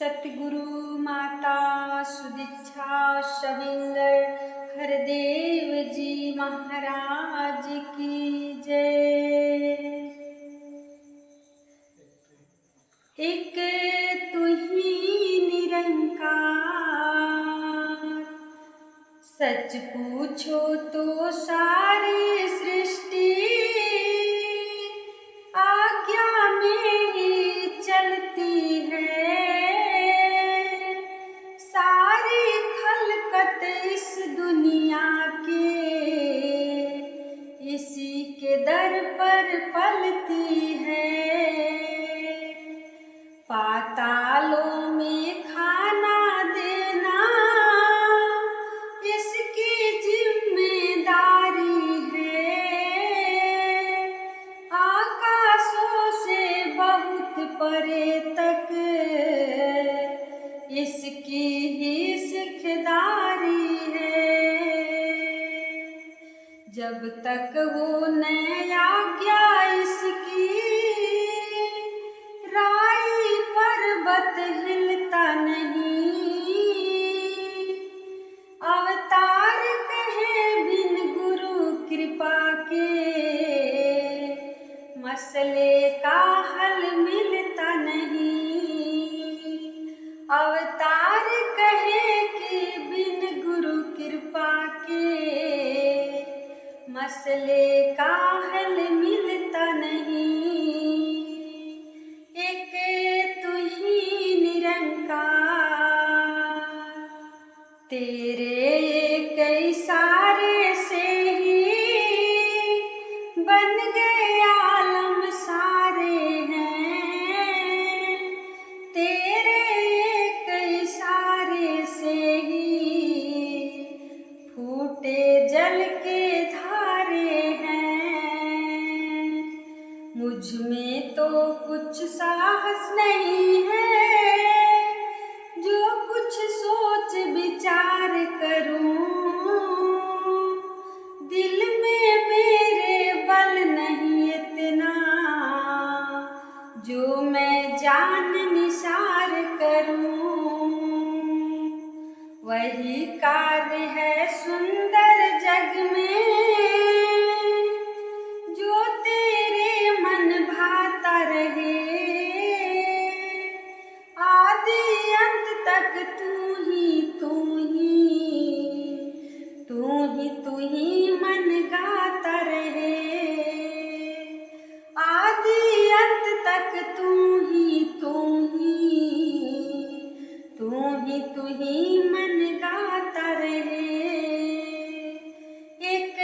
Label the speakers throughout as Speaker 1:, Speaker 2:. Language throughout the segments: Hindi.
Speaker 1: सतगुरु माता सुदीक्षा शविंदर हरदेव जी महाराज की जय। एक तू ही निरंकार, सच पूछो तो सारी सृष्टि आज्ञा में ही चलती है। सारी खलकत इस दुनिया के इसी के दर पर पलती है। पातालों में खाना देना इसकी जिम्मेदारी है। आकाशों से बहुत परे तक इसकी ही सिखदारी है। जब तक वो न आज्ञा इसकी राई पर्वत हिलता नहीं। अवतार कहे बिन गुरु कृपा के मसले का हल मिलता नहीं। अवतार कहे कि बिन गुरु कृपा के मसले का हल मिलता नहीं। एक तू ही निरंकार, तेरे एक इशारे से ही बन गए आलम सारे हैं। तेरे एक इशारे से ही फूटे जल के धारे हैं। मुझ में तो कुछ साहस नहीं है जो कुछ सोच विचार करूं। दिल में मेरे बल नहीं इतना जो मैं जान निसार करूं। वही कार्य है सुंदर जग में जो तेरे मन भाता रहे। आदि अंत तक तू ही मन गाता रहे। आदि अंत तक तू ही मन गाता रहे। एक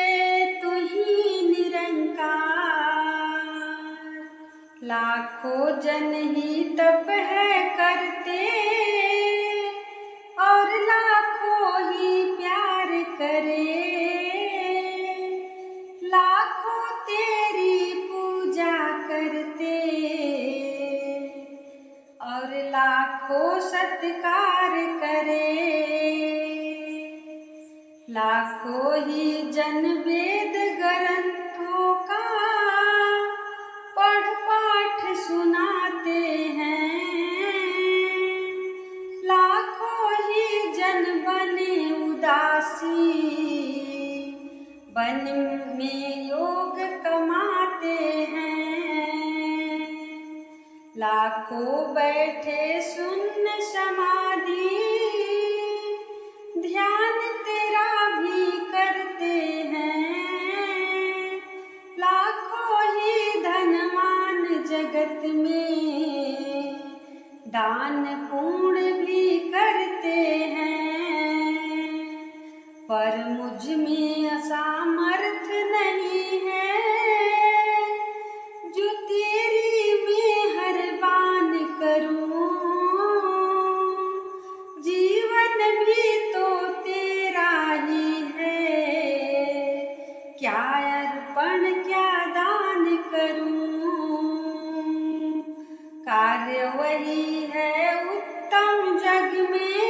Speaker 1: तू ही निरंकार, लाखों जन ही तप है करते और लाखों ही प्यार करे। लाखों तेरी पूजा करते और लाखों सत्कार करे। लाखों ही जन वेद ग्रंथों का पढ़ पाठ सुनाते हैं। लाखों ही जन बने उदासी, वन में योग कमाते हैं। लाखों बैठे सुन्न समाधि ध्यान तेरा भी करते हैं। लाखों ही धनवान जगत में दान पुण्य भी करते हैं। पर मुझ में असामर्थ्य नहीं है जो तेरी मेहरबान करूं। जीवन भी तो तेरा ही है, क्या अर्पण क्या दान करूं। कार्य वही है उत्तम जग में,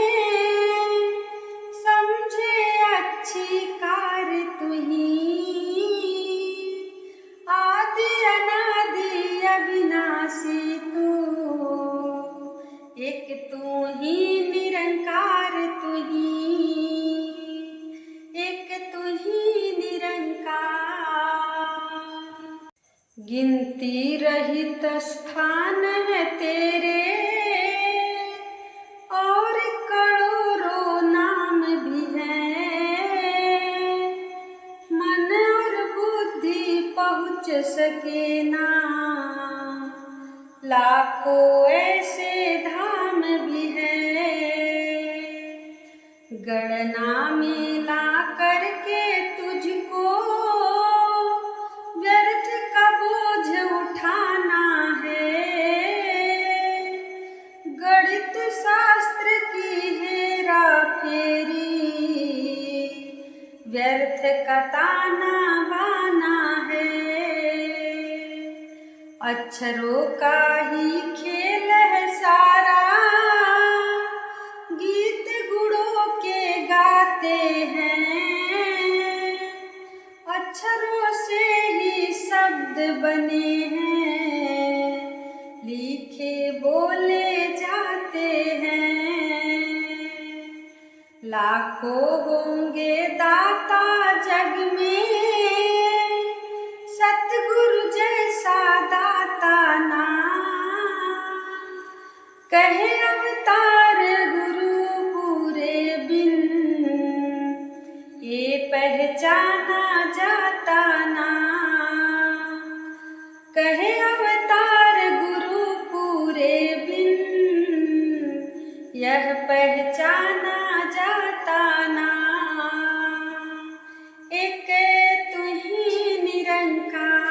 Speaker 1: समझे अच्छी कार्य तू ही। आदि अनादि अविनाशी तू, एक तू लाखों ऐसे धाम भी है, गणना में ला करके तुझको व्यर्थ का बोझ उठाना है। गणित शास्त्र की हेरा फेरी, व्यर्थ का ताना बाना है। अक्षरों का ही खेल है सारा, गीत गुणों के गाते हैं। अक्षरों से ही शब्द बने हैं, लिखे बोले जाते हैं। लाखों होंगे दाता जग में, सतगुरु जैसा दाता ना। कहे अवतार गुरु पूरे बिन, ये पहचाना जाता ना। कहे अवतार गुरु पूरे बिन, यह पहचाना जाता ना। एक तू ही निरंकार,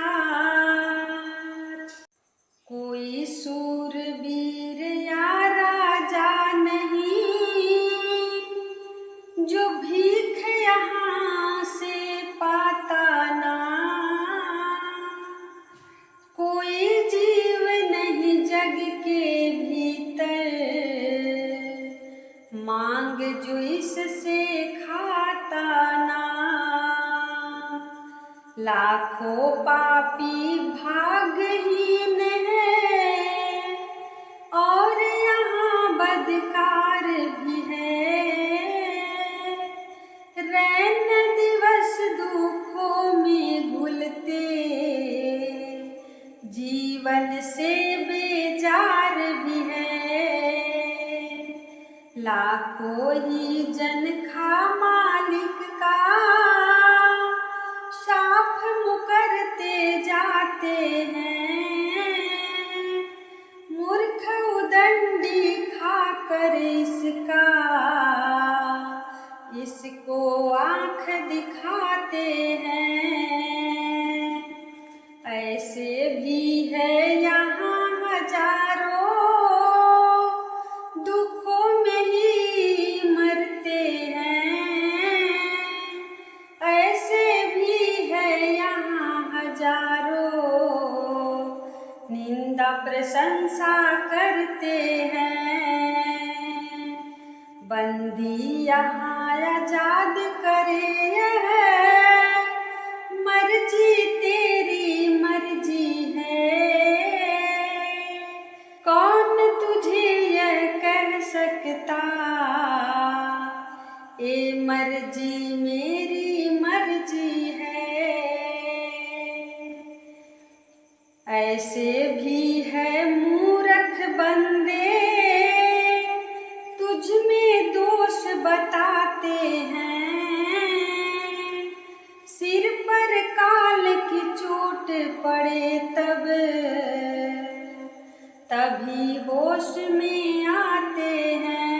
Speaker 1: कोई सूरवीर या राजा नहीं, जो भीख यहाँ से पाता ना। कोई जीव नहीं जग के भीतर, मांग जो इससे खाता ना। लाखों पापी भागहीन है, और यहाँ बदकार भी है। रैन दिवस दुखों में घुलते, जीवन से बेजार भी है। लाखों ही जन खा मालिक का, साफ मुकरते जाते हैं। मूर्ख उदंडी खाकर इसको आँख दिखाते हैं। ऐसे भी है यहाँ हजारों, दुखों में ही मरते हैं। ऐसे भी है यहाँ हजारों, निंदा प्रशंसा करते हैं। बंदी यहाँ आजाद करे यह, मर्जी तेरी मर्जी है। कौन तुझे यह कह सकता, ये मर्जी मेरी मर्जी है। ऐसे भी है मूर्ख बंदे, तुझ में दोष बताते हैं। सिर पर काल की चोट पड़े तभी होश में आते हैं।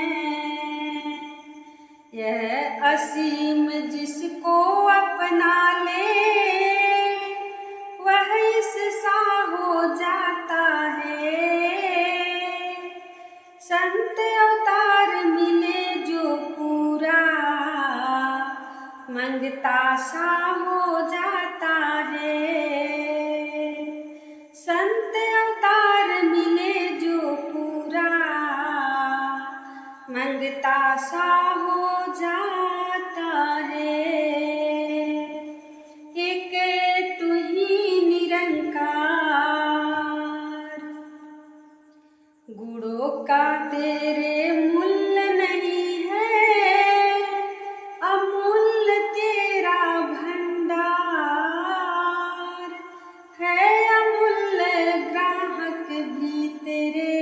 Speaker 1: यह असीम जिसको अपना ले, वह इससा हो जाता है। संत अवतार मिले जो पूरा, मंगता सा हो जाता है। संत अवतार मिले जो पूरा, मंगता सा हो जाता है। एक तू ही निरंकार, गुणों का तेरे मूल्य नहीं है, अमूल्य तेरा भंडार है। अमूल्य ग्राहक भी तेरे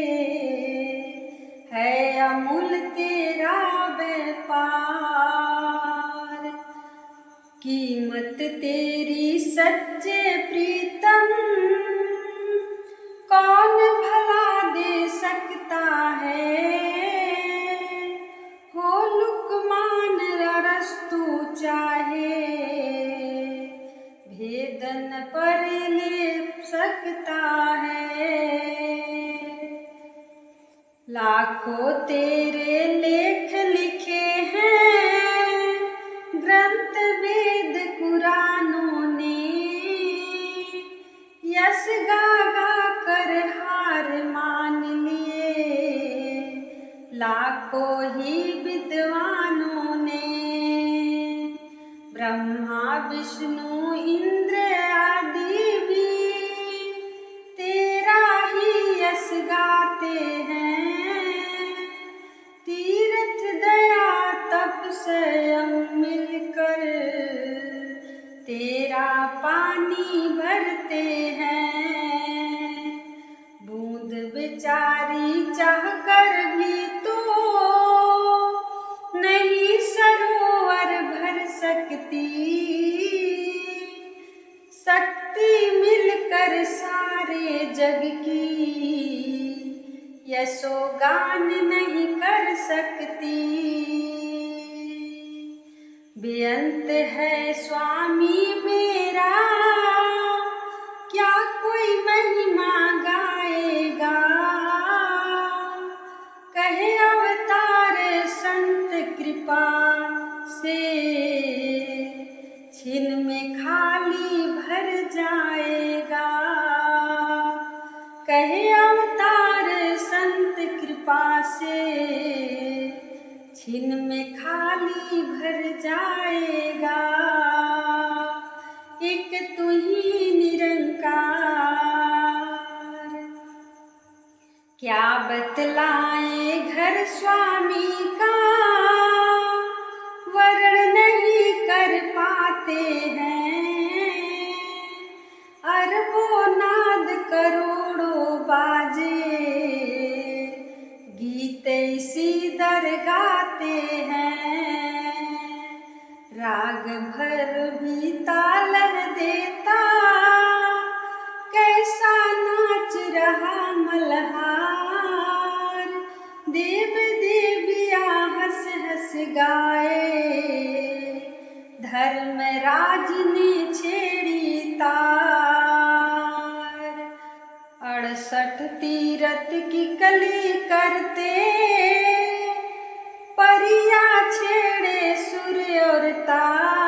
Speaker 1: है, अमूल्य तेरा व्यापार। कीमत तेरी सच्चे प्रीतम, कौन भला दे लाखों तेरे लेख लिखे हैं ग्रंथ वेद कुरानों ने, यश गा गा कर हार मान लिए लाखों ही विद्वानों ने। ब्रह्मा विष्णु इंद्र आदि भी तेरा ही यश गाते हैं, तीर्थ दया तप संयम मिलकर तेरा पानी भरते हैं। बूंद बेचारी चाह कर भी तो नहीं सरोवर भर सकती, शक्ति मिलकर सारे जग की यशोगान नहीं कर सकती। बेअंत है स्वामी मेरा क्या कोई महिमा गाएगा, कहे अवतार संत कृपा से छिन में खाली भर जाएगा, कहे अवतार संत कृपा से छिन में खाली भर जाएगा। एक तू ही निरंकार, क्या बतलाए घर स्वामी का वर्णन नहीं कर पाते हैं, अरबों नाद करोड़ों बाजे गीत इसी दर गाते हैं। राग भर भी ताल देता कैसा नाच रहा मल्हार, देव देविया हंस हंस गाए धर्मराज ने छेड़ी तार। 68 तीरथ की कली करते परिया छेड़े सूर्य और तार,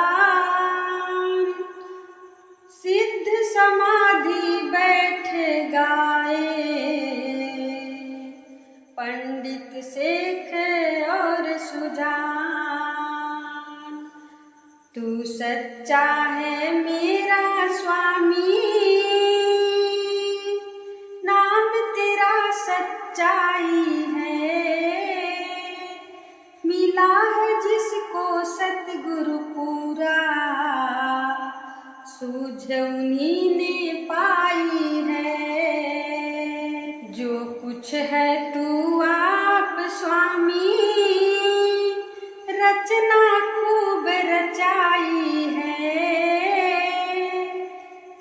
Speaker 1: सिद्ध समाधि बैठ गाए पंडित शेख और सुजान। तू सच्चा है मेरा स्वामी नाम तेरा सच्चाई है, मिला है जिसको सतगुरु पूरा सूझ उन्हीं ने पाई है। जो कुछ है तू आप स्वामी रचना खूब रचाई है,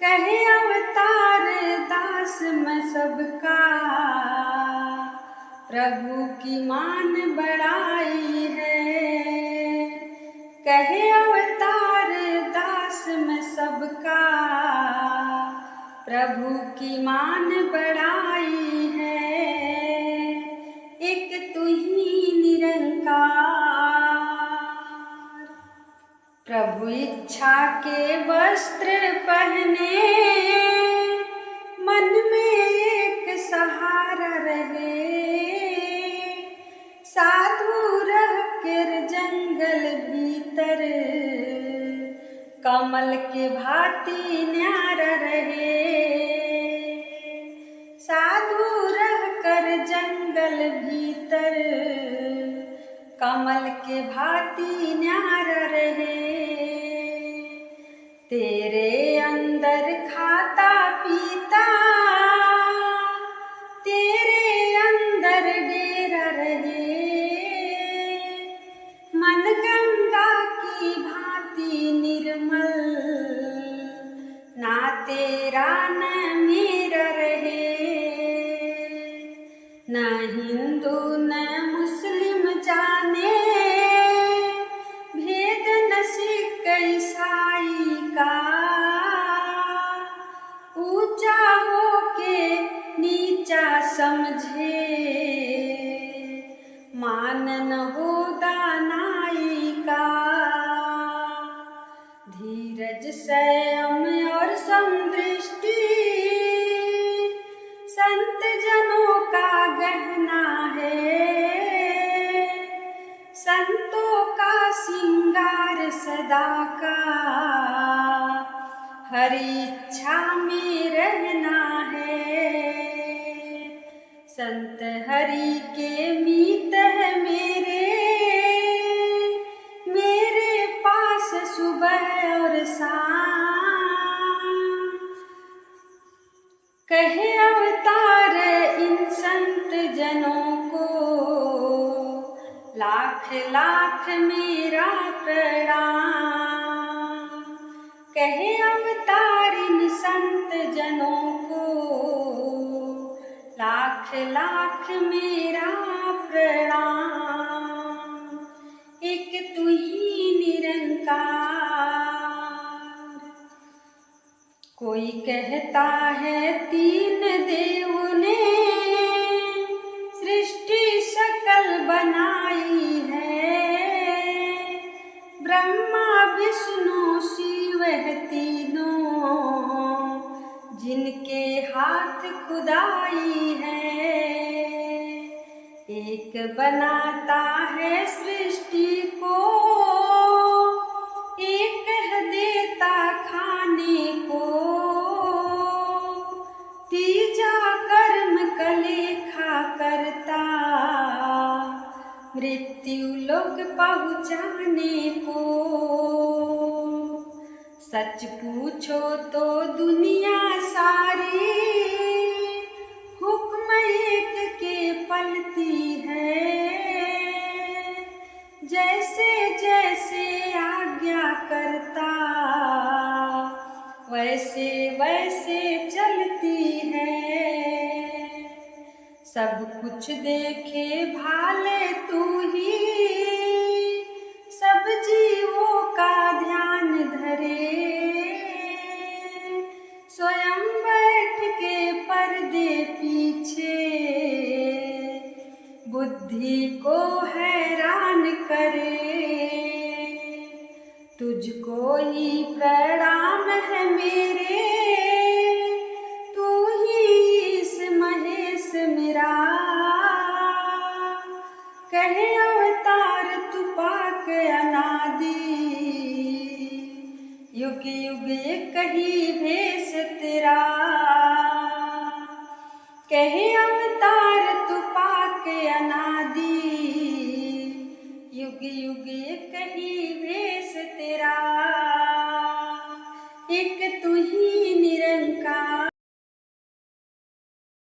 Speaker 1: कहे अवतार दास मैं सबका प्रभु की मान बढ़ाई है, कहे अवतार दास मैं सबका प्रभु की मान बढ़ाई है। एक तू ही निरंकार, प्रभु इच्छा के वस्त्र पहने मन में एक सहारा रहे, साधु रह कर जंगल भीतर कमल के भांति न्यारा रहे, साधु रह कर जंगल भीतर कमल के भांति न्यारा रहे। तेरे अंदर खाता पीता तेरे अंदर डेरा रहे, मन गंगा की भांति निर्मल ना तेरा न मेरा रहे, न हिंदू न मुस्लिम जाने भेद न सिख ईसाई का, ऊंचा हो के नीचा समझे हरि इच्छा में रहना है। संत हरि के मीत है मेरे पास सुबह और शाम। कहे अवतार इन संत जनों को लाख लाख मेरा प्रणाम। कहे अवतार इन संत जनों को लाख लाख मेरा प्रणाम। एक तू ही निरंकार। कोई कहता है तीन देव ने सृष्टि सकल बनाई है। ब्रह्मा विष्णु शिव है तीनों जिनके हाथ खुदाई है। एक बनाता है सृष्टि को, एक है देता खाने को। तीजा कर्म कलेखा करता मृत्यु लोक पहुँचाने को। सच पूछो तो दुनिया सारी हुक्म एक के पलती है। जैसे जैसे आज्ञा करता वैसे वैसे चलती है। सब कुछ देखे भाले तू ही, सब जीवों का ध्यान धरे। स्वयं बैठ के पर्दे पीछे बुद्धि को हैरान करे। तुझको ही प्रणाम है मेरे, तू ही ईश महेश मेरा। कहे अवतार तू पाक अनादि, युग युग एक ही भेष तेरा। कहे